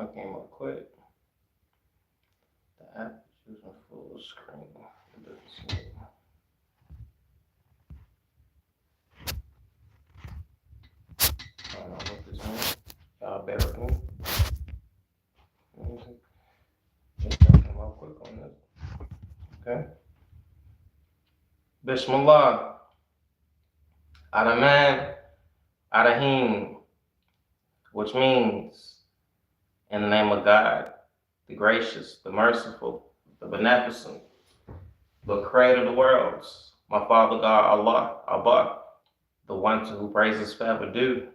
camera came up quick. The app is using full screen. It doesn't seem. I don't know what this means. Y'all bear with me. Just come up quick on this. Okay. Bismillah. Adaman. Adahim. Which means, in the name of God, the gracious, the merciful, the beneficent, the creator of the worlds, my Father God, Allah, Abba, the one to whom praises forever due.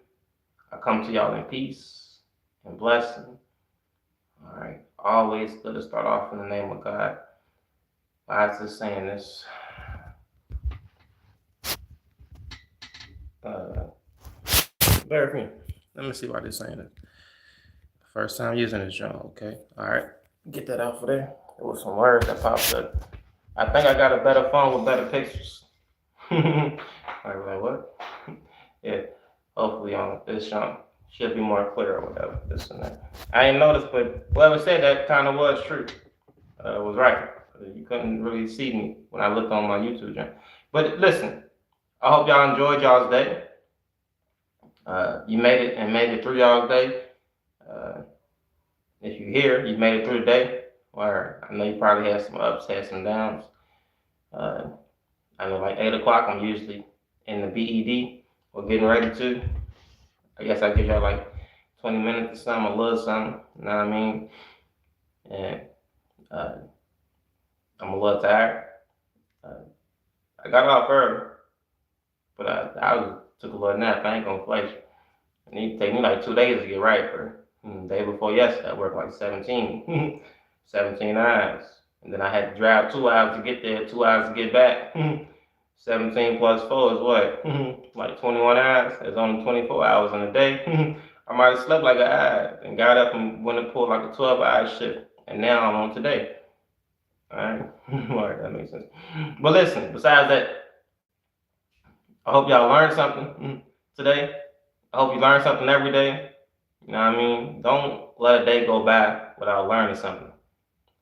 I come to y'all in peace and blessing. All right. Always good to start off in the name of God. Why is this saying this? Bear with me. Let me see why this saying it. First time using this joint, okay? All right. Get that out for there. There was some words that popped up. I think I got a better phone with better pictures. I was like, what? Yeah. Hopefully on this joint should be more clear or whatever, this and that. I ain't noticed, but whoever said that kind of was true. Was right. You couldn't really see me when I looked on my YouTube channel. But listen, I hope y'all enjoyed y'all's day. You made it through y'all's day. If you're here, you made it through the day. Or I know you probably had some ups, had some downs. I know like 8 o'clock, I'm usually in the BED or getting ready to. I guess I give y'all like 20 minutes or something, a little something, you know what I mean? And I'm a little tired. I got off early, but I took a little nap. I ain't gonna play. It need to take me like 2 days to get right, bro. The day before yesterday, I worked like 17, 17 hours. And then I had to drive 2 hours to get there, 2 hours to get back. 17 plus 4 is what? Like 21 hours. There's only 24 hours in a day. I might have slept like an hour and got up and went and pulled like a 12-hour shift. And now I'm on today. Alright? Alright, that makes sense. But listen, besides that, I hope y'all learned something today. I hope you learn something every day. You know what I mean? Don't let a day go by without learning something.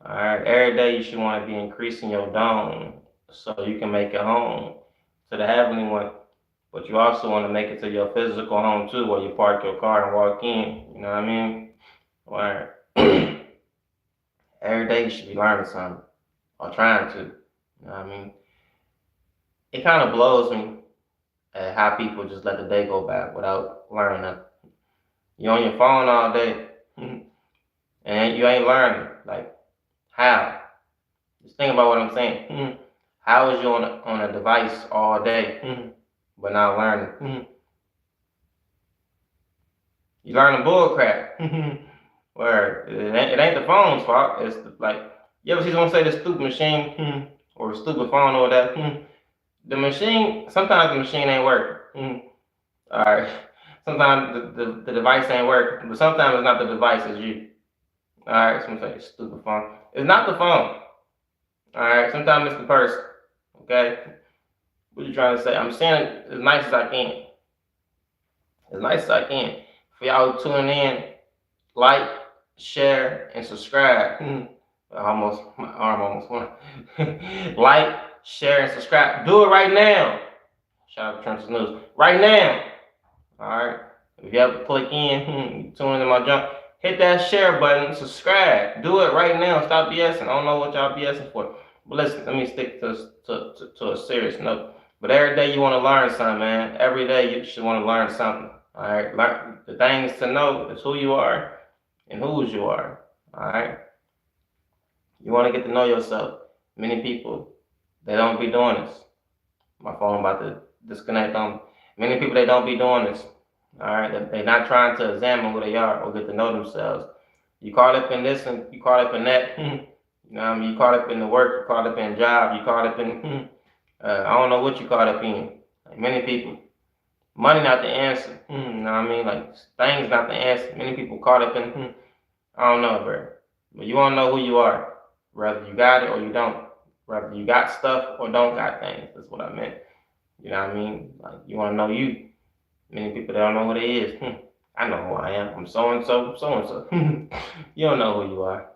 Alright? Every day you should want to be increasing your dome so you can make it home to the heavenly one. But you also want to make it to your physical home too, where you park your car and walk in. You know what I mean? Alright. Every day you should be learning something. Or trying to. You know what I mean? It kind of blows me at how people just let the day go by without learning nothing. You're on your phone all day and you ain't learning. Like, how? Just think about what I'm saying. How is you on a device all day but not learning? You learning bull crap. Where it ain't the phone's fault. It's like, you ever see someone say the stupid machine or stupid phone or that? The machine, sometimes the machine ain't working. All right. Sometimes the device ain't working, but sometimes it's not the device, it's you. All right. Someone say stupid phone. It's not the phone. All right. Sometimes it's the person. Okay. What you trying to say? I'm saying it as nice as I can. As nice as I can. For y'all tuning in, like, share, and subscribe. My arm almost went. Like, share, and subscribe. Do it right now. Shout out to Trenches News. Right now. Alright. If you ever click in, tune into my junk, hit that share button, subscribe. Do it right now. Stop BSing. I don't know what y'all BSing for. But listen, let me stick to a serious note. But every day you want to learn something, man. Every day you should want to learn something. Alright. Learn the things to know is who you are and whose you are. Alright. You want to get to know yourself. Many people, they don't be doing this. My phone about to disconnect on me. Many people, they don't be doing this. Alright, they're not trying to examine who they are or get to know themselves. You caught up in this and you caught up in that. You know what I mean? You caught up in the work, you caught up in job, you caught up in, I don't know what you caught up in. Like many people, money not the answer. You know what I mean? Like things not the answer. Many people caught up in, I don't know, bro. But you want to know who you are. Whether you got it or you don't. Whether you got stuff or don't got things. That's what I meant. You know what I mean? Like, you want to know you. Many people, they don't know who they is. I know who I am. I'm so and so, so and so. You don't know who you are.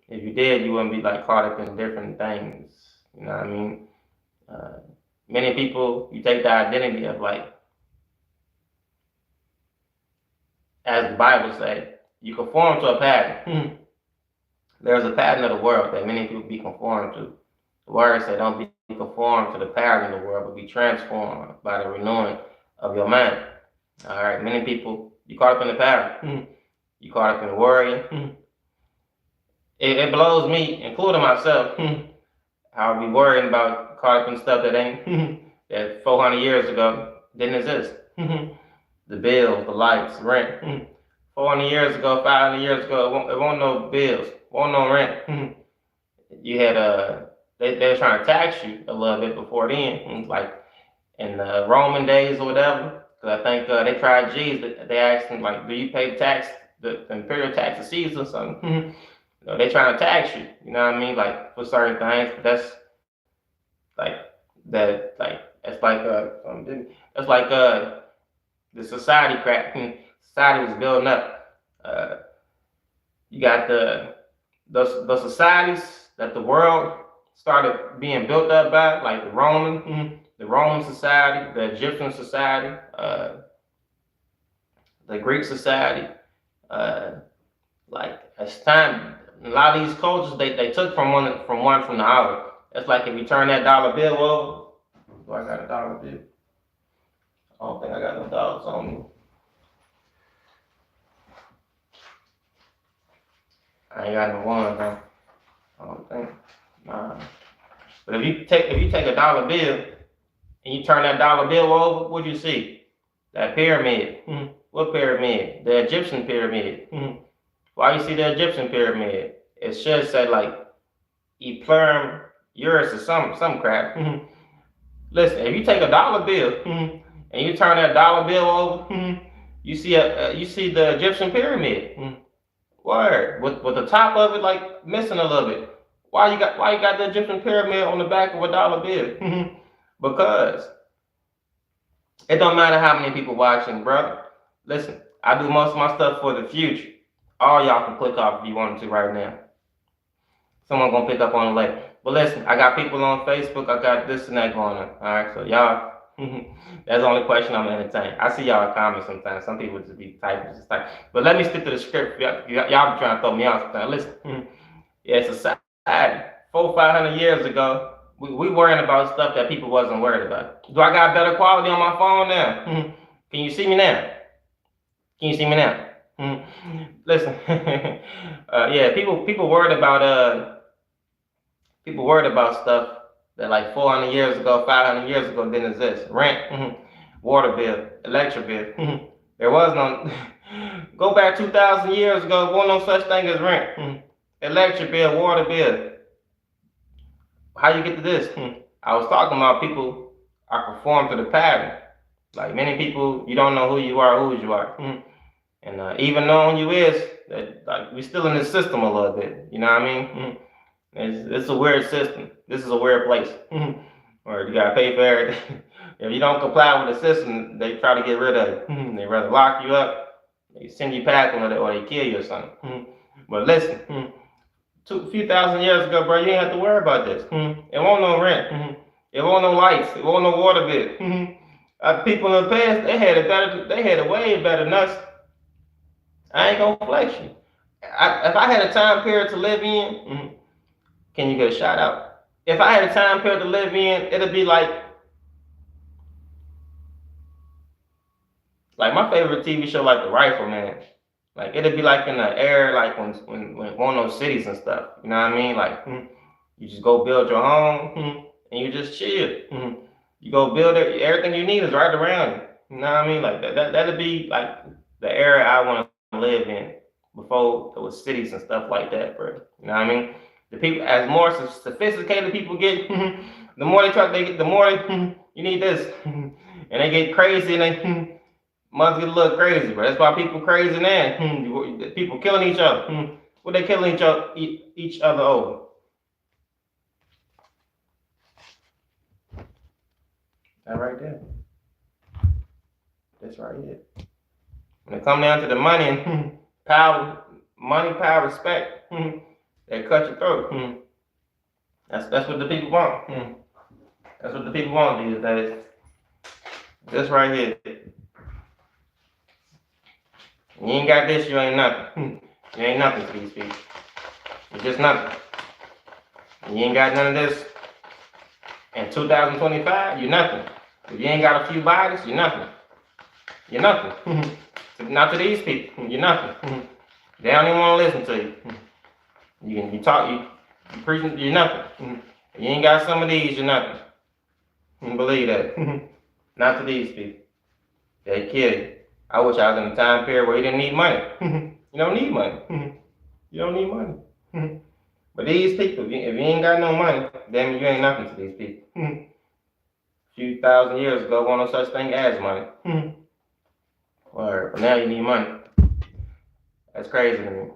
If you did, you wouldn't be like caught up in different things. You know what I mean? Uh, Many people, you take the identity of like, as the Bible say, you conform to a pattern. There's a pattern of the world that many people be conformed to. The word said, don't be conformed to the pattern of the world, but be transformed by the renewing of your mind. All right, many people, you caught up in the pattern. You caught up in worrying. It blows me, including myself, how I be worrying about caught up in stuff that ain't, that 400 years ago didn't exist. The bills, the lights, rent. 400 years ago, 500 years ago, it won't no bills, won't no rent. You had they were trying to tax you a little bit before then, like in the Roman days or whatever. Because I think they tried Jesus. They asked him like, "Do you pay tax, the imperial tax of Caesar or something?" They trying to tax you. You know what I mean? Like for certain things. But that's like that. Like that's like the society crack. Society was building up. You got the societies that the world started being built up by, like the Roman society, the Egyptian society, the Greek society. Uh, like as time, a lot of these cultures they took from the other. It's like if you turn that dollar bill over. Do I got a dollar bill? I don't think I got no dollars on me. I ain't got no ones though. I don't think. Nah. But if you take a dollar bill and you turn that dollar bill over, what do you see? That pyramid. What pyramid? The Egyptian pyramid. Why you see the Egyptian pyramid? It should say like Eplurm Urus or some crap. Listen, if you take a dollar bill and you turn that dollar bill over, you see you see the Egyptian pyramid. Word with the top of it like missing a little bit. Why you got the Egyptian pyramid on the back of a dollar bill? Because it don't matter how many people watching, brother. Listen, I do most of my stuff for the future. All y'all can click off if you wanted to right now. Someone gonna pick up on it later. But listen, I got people on Facebook. I got this and that going on. All right, so y'all, that's the only question I'm entertaining. I see y'all comments sometimes. Some people just be typing, just type. But let me stick to the script. Y'all be trying to throw me off sometimes. Listen, yeah, society 400-500 years ago, we worrying about stuff that people wasn't worried about. Do I got better quality on my phone now? Can you see me now? Can you see me now? Listen, yeah, people worried about people worried about stuff that like 400 years ago, 500 years ago didn't exist. Rent, water bill, electric bill. There was no. Go back 2,000 years ago, there wasn't no such thing as rent, electric bill, water bill. How you get to this? I was talking about people are conformed to the pattern. Like many people, you don't know who you are, who you are. And even knowing you is, like we still in this system a little bit. You know what I mean? It's a weird system. This is a weird place. Or you gotta pay for everything. If you don't comply with the system, they try to get rid of you. They rather lock you up, they send you packing, or they kill you or something. But listen, a few thousand years ago, bro, you ain't have to worry about this. It won't no rent. It won't no lights. It won't no water bill. People in the past, they had it better. They had it way better than us. I ain't gonna flex you. If I had a time period to live in, can you get a shout out? If I had a time period to live in, it'd be like my favorite TV show, like The Rifleman. Like it'd be like in the air, like when one of those cities and stuff. You know what I mean? Like you just go build your home and you just chill. You go build it. Everything you need is right around you. You know what I mean? Like that'd be like the era I want to live in before there was cities and stuff like that, bro. You know what I mean? The people, as more sophisticated people get, the more they get, the more you need this, and they get crazy and they must get a little crazy, bro. That's why people crazy now. People killing each other. What they killing each other over? That right there. That's right here. When it come down to the money and power, money, power, respect, they cut your throat. That's what the people want. That's what the people want these days. This right here. You ain't got this, you ain't nothing. You ain't nothing to these people. You're just nothing. You ain't got none of this. In 2025, you're nothing. If you ain't got a few bodies, you're nothing. You're nothing. Not to these people. You're nothing. They don't even want to listen to you. You talk, you preaching, you're nothing. If you ain't got some of these, you're nothing. Believe that. Not to these people. They kill you. I wish I was in a time period where you didn't need money. You don't need money. You don't need money. But these people, if you ain't got no money, then you ain't nothing to these people. A few thousand years ago, there wasn't no such thing as money. But now you need money. That's crazy to me.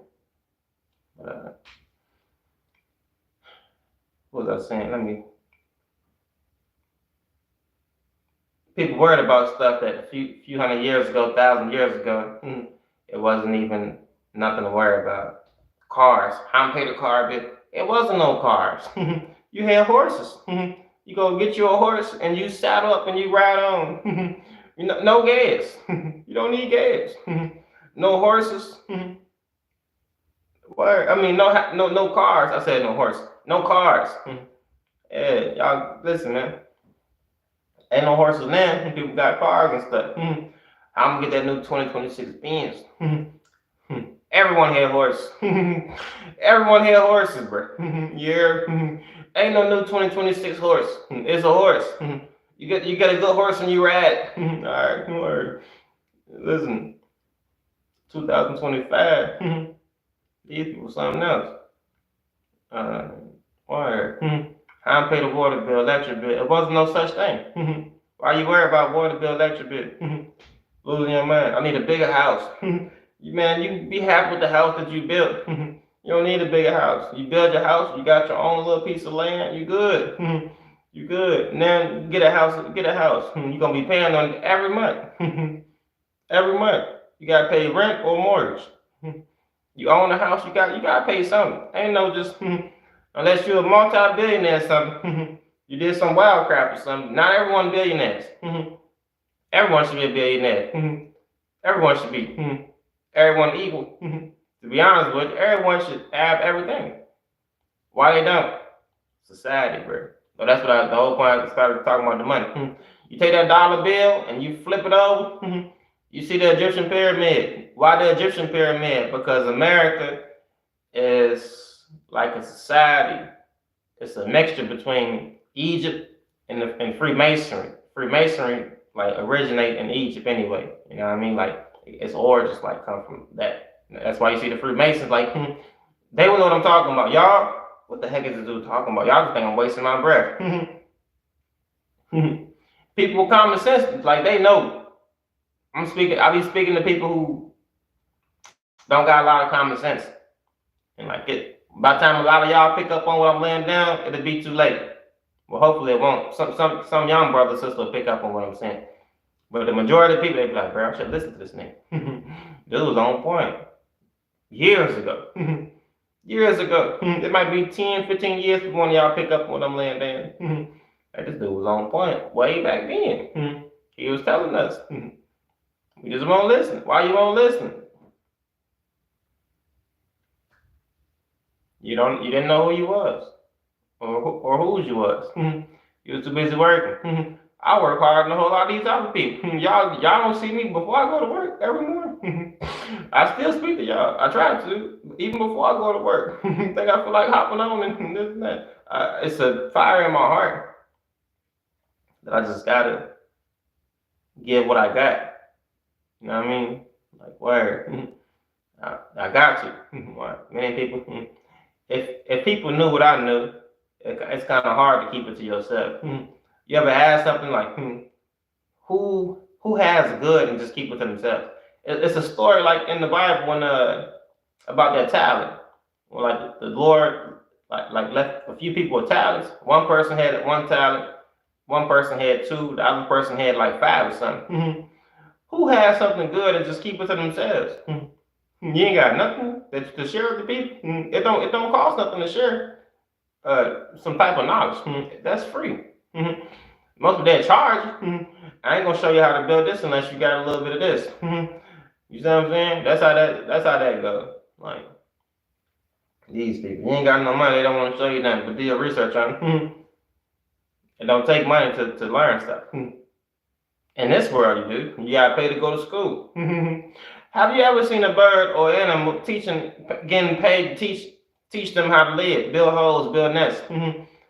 What was I saying? People worried about stuff that a few hundred years ago, 1,000 years ago, it wasn't even nothing to worry about. Cars. How to pay the car bill? It wasn't no cars. You had horses. You go get you a horse and you saddle up and you ride on. No gas. You don't need gas. No horses. No cars. I said no horse. No cars. Yeah, y'all listen, man. Ain't no horses now. People got cars and stuff. I'm gonna get that new 2026 Benz. Everyone had horses. Everyone had horses, bro. Yeah. Ain't no new 2026 horse. It's a horse. You get a good horse and you ride. Alright, word. Listen. 2025. These people something else. Word. How to pay the water bill, electric bill. It wasn't no such thing. Why you worry about water bill, electric bill? Losing your mind. I need a bigger house. Man, you be happy with the house that you built. You don't need a bigger house. You build your house, you got your own little piece of land, you good. You good. Now get a house. You're gonna be paying on it every month. Every month. You gotta pay rent or mortgage. You own a house, you gotta pay something. Ain't no just unless you're a multi-billionaire or something. You did some wild crap or something. Not everyone billionaires. Everyone should be a billionaire. Everyone should be. Everyone equal. To be honest with you, everyone should have everything. Why they don't? Society, bro. So that's what the whole point I started talking about the money. You take that dollar bill and you flip it over. You see the Egyptian pyramid. Why the Egyptian pyramid? Because America is like a society. It's a mixture between Egypt and Freemasonry. Freemasonry like originate in Egypt anyway. You know what I mean? Like its origins like come from that. That's why you see the Freemasons like they will know what I'm talking about. Y'all, what the heck is this dude talking about? Y'all just think I'm wasting my breath. People with common sense, like they know. I be speaking to people who don't got a lot of common sense. And like by the time a lot of y'all pick up on what I'm laying down, it'll be too late. Well, hopefully it won't. Some young brother or sister will pick up on what I'm saying. But the majority of the people, they be like, bro, I should listen to this nigga. This was on point. Years ago. Years ago. It might be 10, 15 years before one of y'all pick up on what I'm laying down. Like, this dude was on point way back then. He was telling us. We just won't listen. Why you won't listen? You didn't know who you was. Or whose you was. You was too busy working. I work harder than a whole lot of these other people. Y'all don't see me before I go to work every morning. I still speak to y'all. I try to, even before I go to work. Think I feel like hopping on and this and that. It's a fire in my heart that I just gotta give what I got. You know what I mean? Like, word. I got to. Many people. If people knew what I knew, it's kind of hard to keep it to yourself. You ever ask something like, who has good and just keep it to themselves? It's a story like in the Bible when about that talent. Well, like the Lord like left a few people with talents. One person had one talent, one person had two, the other person had like 5 or something. Who has something good and just keep it to themselves? You ain't got nothing to share with the people. It don't cost nothing to share some type of knowledge. That's free. Most of that charge. I ain't gonna show you how to build this unless you got a little bit of this. You see what I'm saying? That's how that goes. Like these people, you ain't got no money. They don't want to show you nothing, but do your research on it. It don't take money to learn stuff. In this world, you do. You gotta pay to go to school. Have you ever seen a bird or animal getting paid to teach them how to live, build holes, build nests?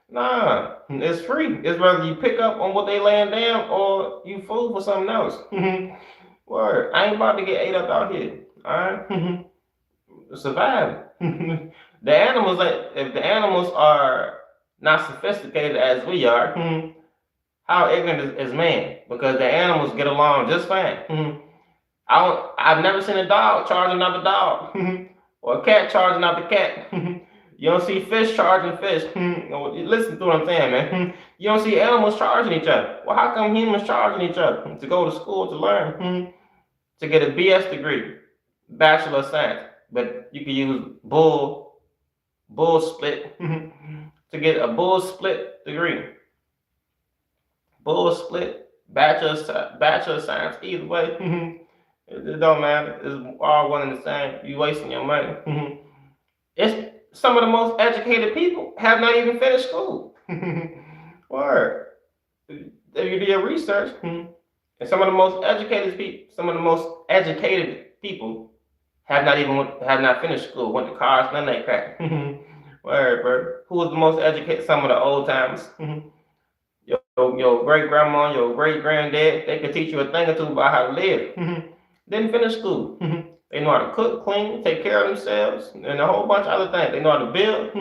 Nah, it's free. It's whether you pick up on what they laying down or you fool for something else. Word, I ain't about to get ate up out here. All right, survive. The animals, if the animals are not sophisticated as we are, how ignorant is man? Because the animals get along just fine. I've never seen a dog charge another dog, or a cat charge another cat. You don't see fish charging fish. Listen to what I'm saying, man. You don't see animals charging each other. Well, how come humans charging each other? To go to school to learn, to get a BS degree, Bachelor of Science. But you can use bull split to get a bull split degree. Bull split, Bachelor of Science. Either way, it don't matter. It's all one and the same. You wasting your money. It's some of the most educated people have not even finished school. Word. If you do your research, and some of the most educated people have not finished school, went to college, none of that crap. Word, bro. Who was the most educated? Some of the old timers. Your great grandma, your great granddad, they could teach you a thing or two about how to live. Didn't finish school. They know how to cook, clean, take care of themselves, and a whole bunch of other things. They know how to build.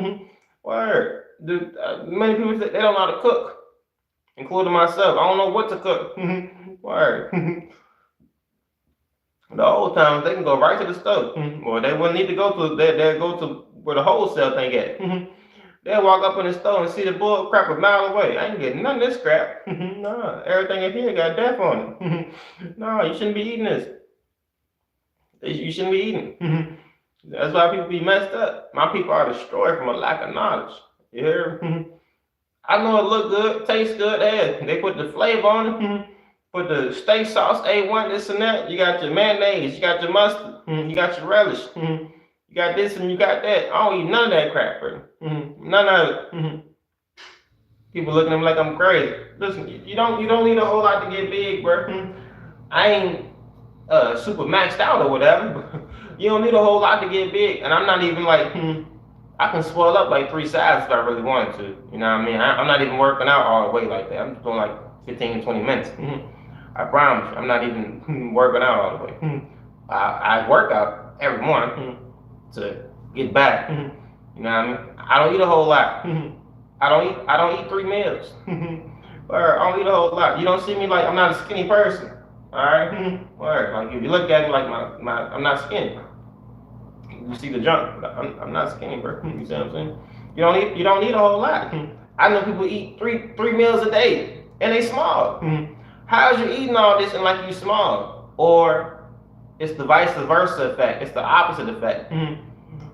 Word. Many people say they don't know how to cook, including myself. I don't know what to cook. Word. The old times, they can go right to the stove. Or they wouldn't need to go to, they'll go to where the wholesale thing at. They'll walk up in the store and see the bull crap a mile away. I ain't getting none of this crap. Nah, everything in here got death on it. No, you shouldn't be eating this. You shouldn't be eating. That's why people be messed up. My people are destroyed from a lack of knowledge. You hear? I know it look good, tastes good. Hey, they put the flavor on it. Put the steak sauce, A1, this and that. You got your mayonnaise, you got your mustard, you got your relish. You got this and you got that. I don't eat none of that crap, bro. None of it. People looking at me like I'm crazy. Listen, you don't need a whole lot to get big, bro. I ain't super maxed out or whatever, but you don't need a whole lot to get big. And I'm not even like, I can swell up like 3 sizes if I really wanted to. You know what I mean? I'm not even working out all the way like that. I'm just doing like 15 to 20 minutes. I promise you, I'm not even working out all the way. I work out every morning to get back. You know what I mean? I don't eat a whole lot. I don't eat 3 meals. Or I don't eat a whole lot. You don't see me like I'm not a skinny person. Alright? Word. Like if you look at me like I'm not skinny. You see the junk, but I'm not skinny, bro. You see what I'm saying? You don't eat a whole lot. I know people eat three meals a day and they small. How's you eating all this and like you small? Or it's the vice versa effect. It's the opposite effect.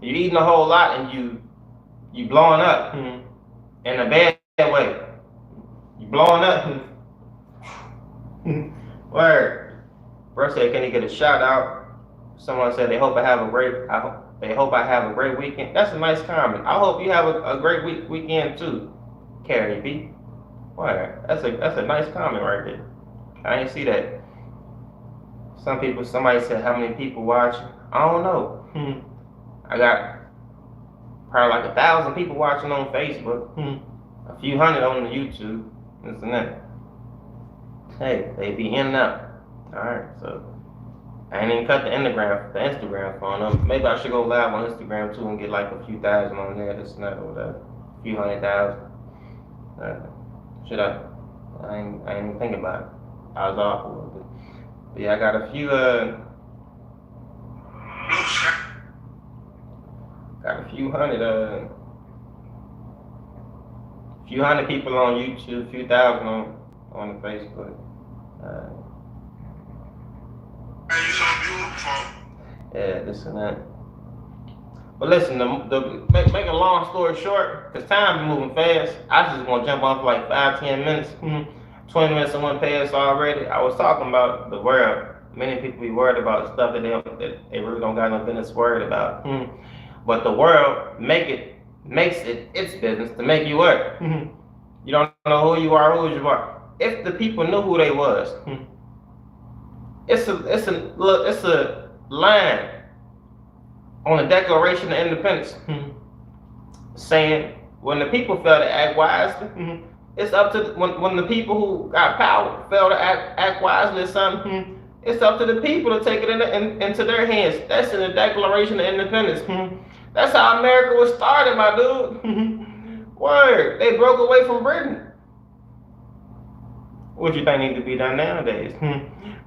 You're eating a whole lot and you blowing up in a bad way. You blowing up. Word. Bro said, can he get a shout out? Someone said they hope I have a great weekend. That's a nice comment. I hope you have a great weekend too, Carrie B. Word. That's a nice comment right there. I didn't see that. Somebody said how many people watching. I don't know. I got probably like 1,000 people watching on Facebook. A few hundred on the YouTube. This and that. Hey, they be in and out. Alright, so I ain't even cut the Instagram phone up. Maybe I should go live on Instagram too and get like a few thousand on there, this and that or whatever. A few 100,000. Should I? I ain't even think about it. I was off a little bit. But yeah, I got a few hundred people on YouTube, a few thousand on the Facebook. Man, you so beautiful. Yeah, this and that. But listen, make a long story short, because time be moving fast. I just want to jump on for like 5, 10 minutes. 20 minutes in one pass already. I was talking about the world. Many people be worried about stuff that they really don't got no business worried about. But the world makes it its business to make you work. You don't know who you are, who you are. If the people knew who they was, it's a line on the Declaration of Independence saying when the people fail to act wisely, it's up to when the people who got power fail to act wisely or something. It's up to the people to take it into their hands. That's in the Declaration of Independence. That's how America was started, my dude. Word, they broke away from Britain. What you think need to be done nowadays?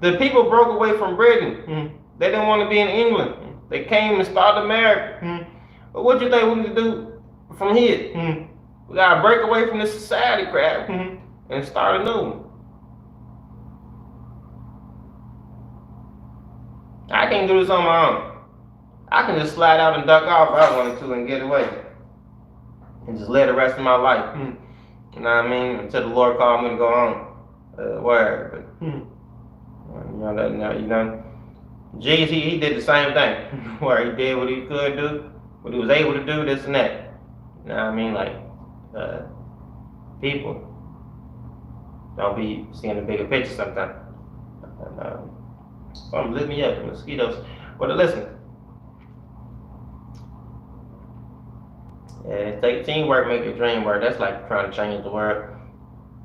The people broke away from Britain. They didn't want to be in England. They came and started America. But what you think we need to do from here? We gotta break away from this society crap and start a new one. I can't do this on my own. I can just slide out and duck off if I wanted to and get away. And just live the rest of my life. You know what I mean? Until the Lord called me to go on. Word. But, you know, Jesus, he did the same thing. Where he did what he could do, what he was able to do, this and that. You know what I mean? Like, people don't be seeing the bigger picture sometimes. And, lift me up, the mosquitoes. But listen, take teamwork, make your dream work. That's like trying to change the world.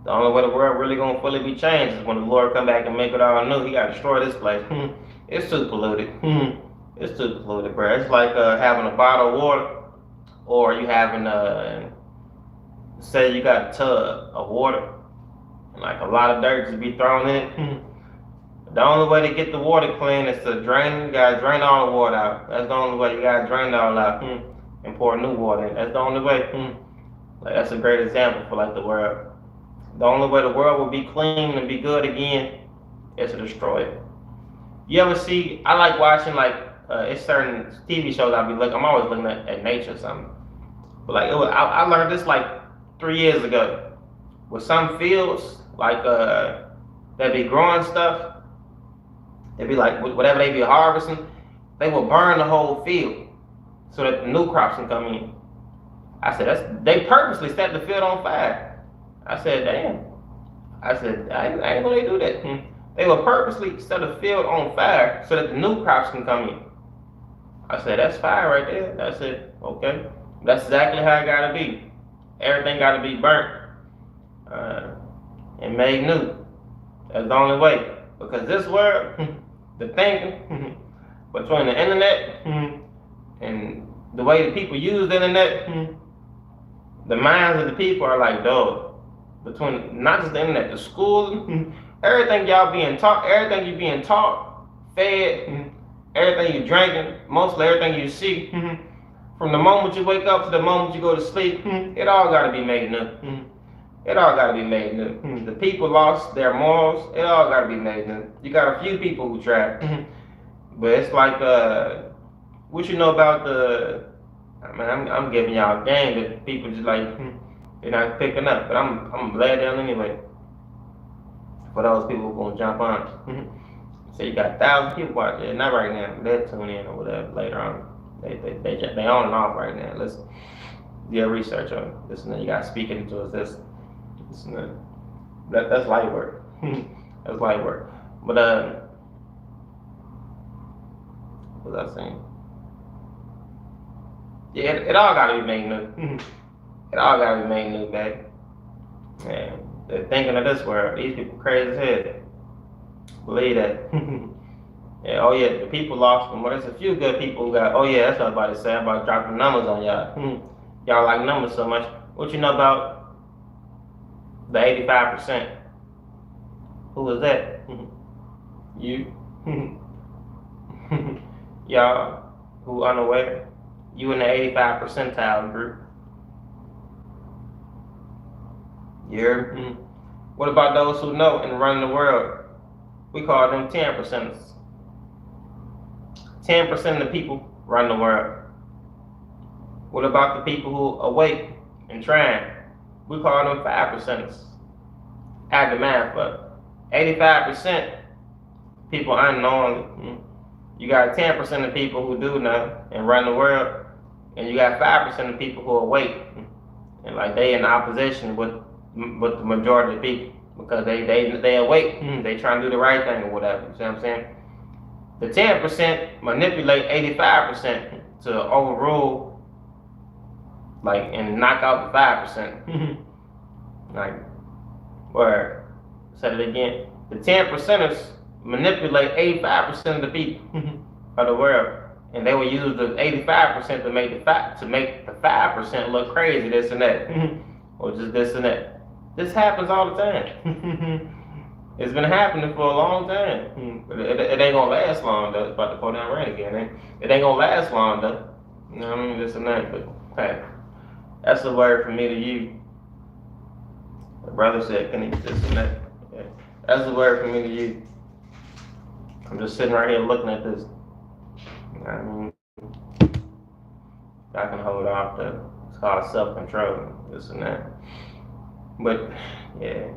The only way the world really gonna fully be changed is when the Lord come back and make it all new. He gotta destroy this place. It's too polluted. It's too polluted, bro. It's like having a bottle of water, or you having say you got a tub of water, and like a lot of dirt to be thrown in it. The only way to get the water clean is to drain. You gotta drain all the water out. That's the only way. You gotta drain it all out and pour new water in. That's the only way. Like that's a great example for like the world. The only way the world will be clean and be good again is to destroy it. You ever see? I like watching like it's certain TV shows I'm always looking at nature or something. But like I learned this like 3 years ago. With some fields like that be growing stuff. They be like whatever they be harvesting, they will burn the whole field so that the new crops can come in. I said they purposely set the field on fire. I said, damn. I said, I ain't gonna do that. They will purposely set the field on fire so that the new crops can come in. I said, that's fire right there. I said, okay. That's exactly how it gotta be. Everything gotta be burnt and made new. That's the only way. Because this world, the thinking between the internet and the way the people use the internet, the minds of the people are like, dog. Between not just the internet, the school, everything y'all being taught, everything you being taught, fed, everything you drinking, mostly everything you see, from the moment you wake up to the moment you go to sleep, it all gotta be made new. It all gotta be made new. The people lost their morals, it all gotta be made new. You got a few people who tried. But it's like what you know about I'm giving y'all a game that people just like they're not picking up, but I'm glad they're anyway. For those people who gonna jump on. So you got 1,000 people watching it, not right now, they'll tune in or whatever later on. They on and off right now. Listen, do your research on it. Listen, you gotta speak into us. Listen, that's light work. That's light work. But what was I saying? Yeah, it all gotta be made new. It all gotta be made new, baby. Yeah, they're thinking of this world. These people crazy as hell. Believe that. Yeah, oh yeah, the people lost them. Well, there's a few good people who got, oh yeah, that's what I'm about to say. I'm about dropping numbers on y'all. Y'all like numbers so much. What you know about the 85%? Who was that? You. Y'all who unaware, you in the 85 percentile group. What about those who know and run the world? We call them 10 percenters. 10% of the people run the world. What about the people who awake and trying? We call them 5%ers. Add the math up. 85% people unknowingly. You got 10% of people who do know and run the world, and you got 5% of people who awake and like they in opposition with the majority of people because they awake. They trying to do the right thing or whatever. You see what I'm saying? The 10% manipulate 85% to overrule, like, and knock out the 5%. Like, word. Said it again. The 10%ers manipulate 85% of the people of the world, and they will use the 85% to make the 5% look crazy, this and that, or just this and that. This happens all the time. It's been happening for a long time, but it ain't gonna last long though. It's about to go down rain again. It ain't gonna last long though. You know what I mean? This and that, but hey, that's a word from me to you. The brother said, "Can he this and that?" Yeah. That's a word from me to you. I'm just sitting right here looking at this. You know what I mean? I can hold off the, it's called self-control, this and that. But yeah,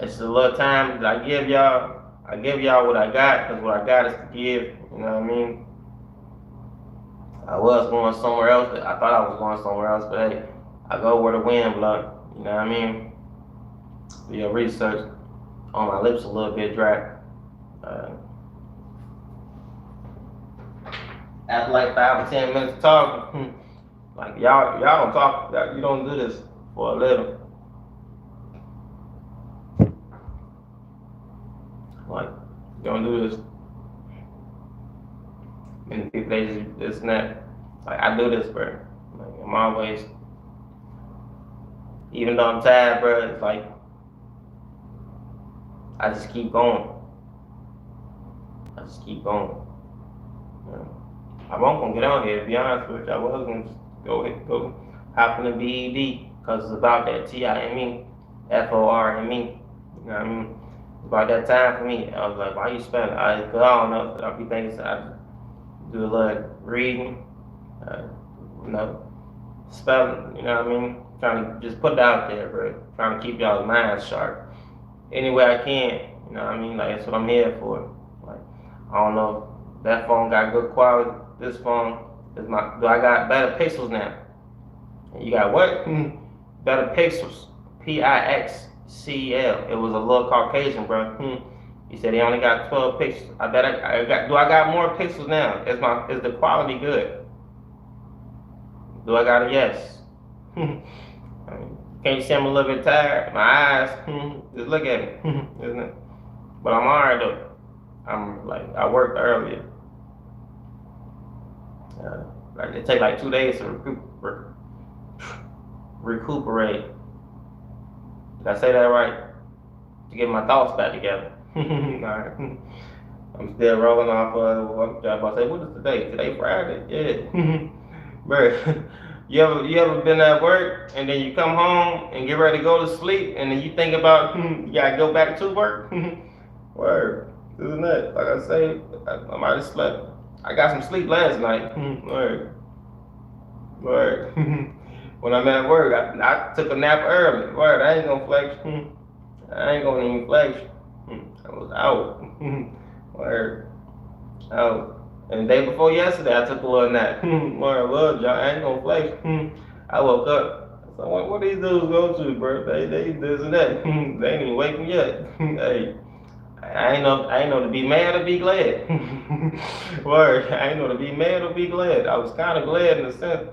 it's a little time that I give y'all. I give y'all what I got, because what I got is to give. You know what I mean? I was going somewhere else. I thought I was going somewhere else, but hey, I go where the wind blows. You know what I mean? Do your research. On my lips a little bit dry. After like 5 or 10 minutes of talking, like y'all don't talk. You don't do this for a living. Like, you don't do this. Many people, they just this and that. Like, I do this, bro. Like, I'm always, even though I'm tired, bro, it's like, I just keep going. I just keep going. Yeah. I wasn't gonna get on here, to be honest with you. I was gonna just go hop in the BED, because it's about that TIME, FORME. You know what I mean? About that time for me. I was like, why you spelling? Cause I don't know. I'll be thinking, I do a little reading, you know, spelling, you know what I mean? Trying to just put it out there, bro. Trying to keep y'all's minds sharp. Any way I can, you know what I mean? Like, that's what I'm here for. Like, I don't know if that phone got good quality. This phone is do I got better pixels now? You got what? Better pixels. PIXCL. It was a little Caucasian, bro. He said he only got 12 pixels. Do I got more pixels now? Is the quality good? Do I got a yes? I mean, can't you see I'm a little bit tired? My eyes, just look at me, isn't it? But I'm alright though. I'm like, I worked earlier. Like, it take like 2 days to recuperate. Did I say that right? To get my thoughts back together. Alright. I'm still rolling off of, I say, what is today? Today Friday? Yeah. Bro, you ever been at work and then you come home and get ready to go to sleep and then you think about, you gotta go back to work? Word. Isn't that? Like I say, I might have slept. I got some sleep last night. Word. Word. When I'm at work, I took a nap early. Word, I ain't gonna flex. I ain't gonna even flex. I was out. Word. Out. And the day before yesterday, I took a little nap. Word, well, John, I ain't gonna flex. I woke up. So what these dudes go to, bro? They this and that. They ain't even waking yet. Hey. I ain't know to be mad or be glad. Word, I ain't know to be mad or be glad. I was kind of glad in a sense.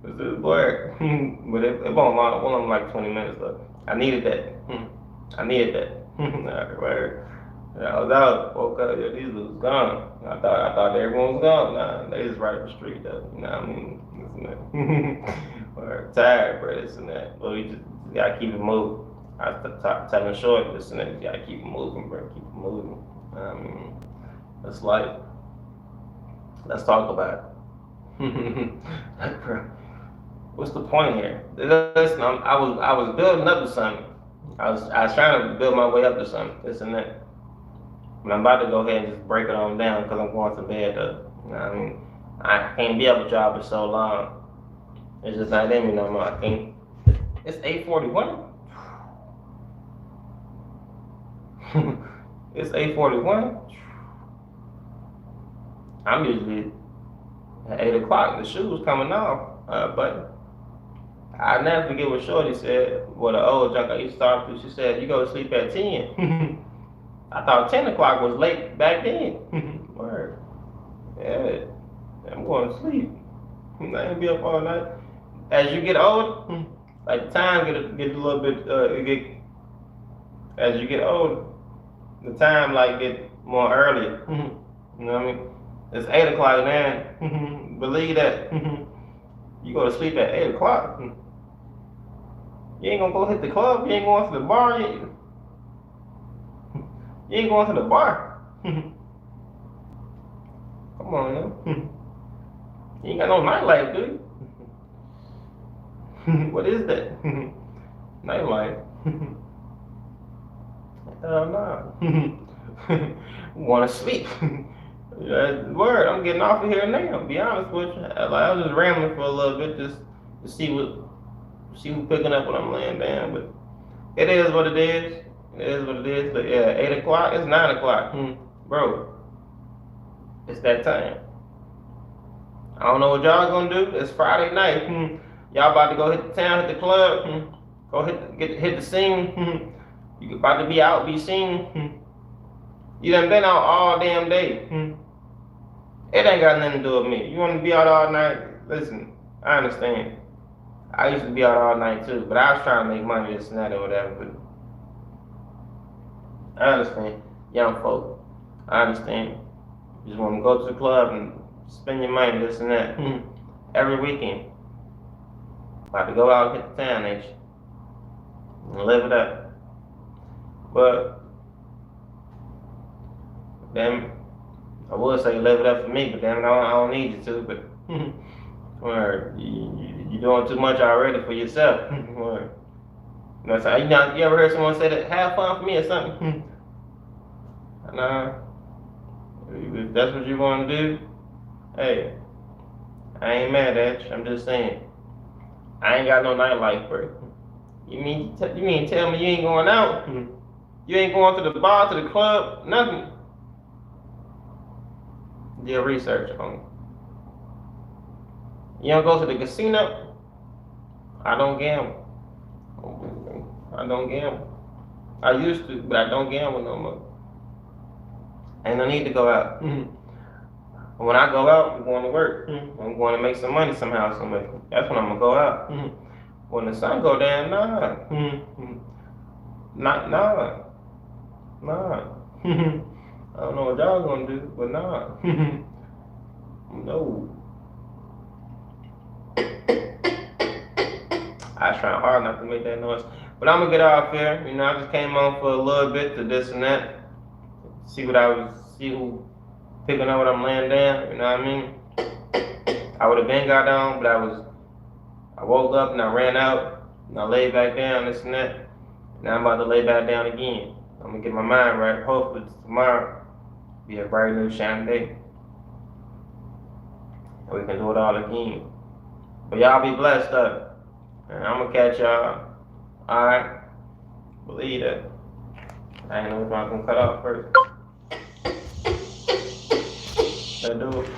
This is work. But it won't long, only like 20 minutes though. I needed that. I needed that. Word. I was out, woke up, yeah, these dudes gone. I thought everyone was gone. Nah, they just right up the street though. You know what I mean? This and that. Word, tired, bro, this and that. But we just gotta keep it moving. I was telling short, this and that, you gotta keep it moving, bro. Keep it moving. That's life. Let's talk about it. Bro, what's the point here? Listen, I was building up to something. I was trying to build my way up to something, this and that. And I'm about to go ahead and just break it on down because I'm going to bed though. You know what I mean? I can't be up with y'all for so long. It's just not in me no more. I can't. It's 8:41. It's 8:41. I'm usually at 8 o'clock. The shoe was coming off, but I never forget what Shorty said. What the old junk I used to talk to. She said, "You go to sleep at 10." I thought 10 o'clock was late back then. Word. Yeah, I'm going to sleep. I ain't be up all night. As you get older, like time get a little bit. As you get older, the time like get more early. You know what I mean? It's 8 o'clock now. Believe that. You go to sleep at 8 o'clock. You ain't gonna go hit the club. You ain't going to the bar. You ain't going to the bar. Come on now. You ain't got no nightlife, do you? What is that? Nightlife. Hell no. Want to sleep. Word, I'm getting off of here now. Be honest with you. I was just rambling for a little bit just to see who picking up when I'm laying down. But it is what it is. It is what it is. But yeah, 8 o'clock, it's 9 o'clock. Bro, it's that time. I don't know what y'all gonna do. It's Friday night. Y'all about to go hit the town, hit the club. Go hit the scene. You about to be out, be seen. You done been out all damn day. It ain't got nothing to do with me. You want to be out all night? Listen, I understand. I used to be out all night too, but I was trying to make money, this and that or whatever. But I understand. Young folk, I understand. You just want to go to the club and spend your money, this and that. Every weekend. About to go out and hit the town, ain't you? And live it up. But damn, I would say live it up for me, but damn it, I don't need you to. But or you're doing too much already for yourself. Or, you ever heard someone say that? Have fun for me or something? Nah. If that's what you want to do, hey, I ain't mad at you. I'm just saying, I ain't got no nightlife, bro. You mean tell me you ain't going out? You ain't going to the bar, to the club, nothing. Do your research on it. You don't go to the casino? I don't gamble. I don't gamble. I used to, but I don't gamble no more. Ain't no need to go out. When I go out, I'm going to work. I'm going to make some money somehow, some way. That's when I'm gonna go out. When the sun go down, nah. Nah. I don't know what y'all gonna do, but nah. No. I was trying hard not to make that noise. But I'm gonna get off here. You know, I just came on for a little bit to this and that. See who picking up what I'm laying down, you know what I mean? I would have been got down, but I woke up and I ran out and I laid back down, this and that. Now I'm about to lay back down again. I'm gonna get my mind right. Hopefully tomorrow be a bright new shining day. And we can do it all again. But y'all be blessed up. And I'm gonna catch y'all. Alright? Believe that. I ain't know if I'm gonna cut off first. Let's do it.